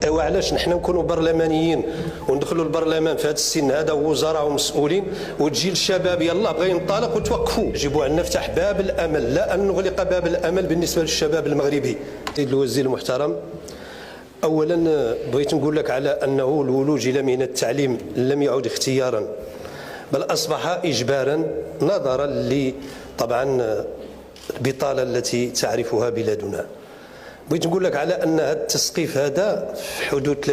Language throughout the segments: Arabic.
ايوا علاش نحن نكونوا برلمانيين وندخلوا البرلمان في هذا السن هذا ووزراء ومسؤولين وتجي الشباب يلا بغا ينطلق وتوقفوا. يجب ان نفتح باب الامل لا ان نغلق باب الامل بالنسبه للشباب المغربي. سيد الوزير المحترم، اولا بغيت نقول لك على انه الولوج الى مهنه التعليم لم يعد اختيارا بل اصبح اجبارا نظرا طبعا البطاله التي تعرفها بلادنا. بغيت نقول لك على ان هذا التسقيف هذا في حدود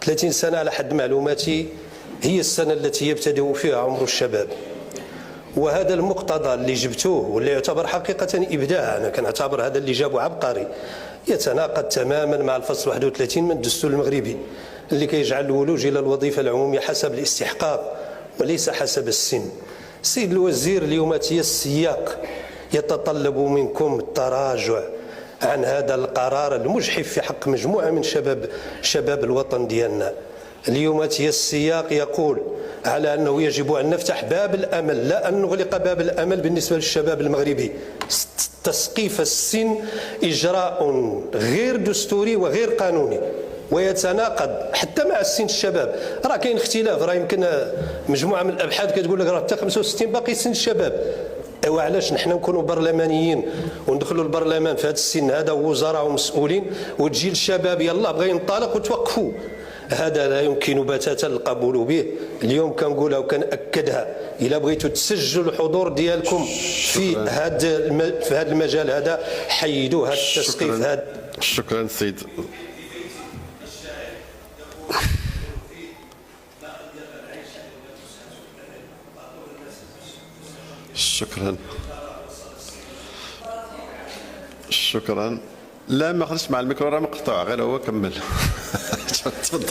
30 سنه على حد معلوماتي هي السنه التي يبتدئ فيها عمر الشباب، وهذا المقتضى اللي جبتوه واللي يعتبر حقيقه ابداع، انا كنعتبر هذا اللي جابه عبقري، يتناقض تماما مع الفصل 31 من الدستور المغربي اللي كيجعل الولوج الى الوظيفه العموميه حسب الاستحقاق وليس حسب السن. سيد الوزير، اليوم السياق يتطلب منكم التراجع عن هذا القرار المجحف في حق مجموعه من شباب الوطن ديالنا. اليوم السياق يقول على انه يجب ان نفتح باب الامل لا ان نغلق باب الامل بالنسبه للشباب المغربي. تسقيف السن اجراء غير دستوري وغير قانوني ويتناقض حتى مع السن الشباب. راه كاين اختلاف، راه يمكن مجموعه من الابحاث كتقول لك راه حتى 65 باقي سن الشباب. ايوا علاش نحن نكونوا برلمانيين وندخلوا البرلمان في هذا السن هذا ووزراء ومسؤولين وتجي الشباب يلا بغا ينطلق وتوقفوا؟ هذا لا يمكن بتاتا القبول به. اليوم كنقولها وكنأكدها، الا بغيتوا تسجلوا الحضور ديالكم في هذا المجال هذا حيدوا هذا التسقيف هذا. شكرا سيد. شكرا. لا ما خرجتش مع الميكرو، راه مقطوع، غير هو كمل. تفضل.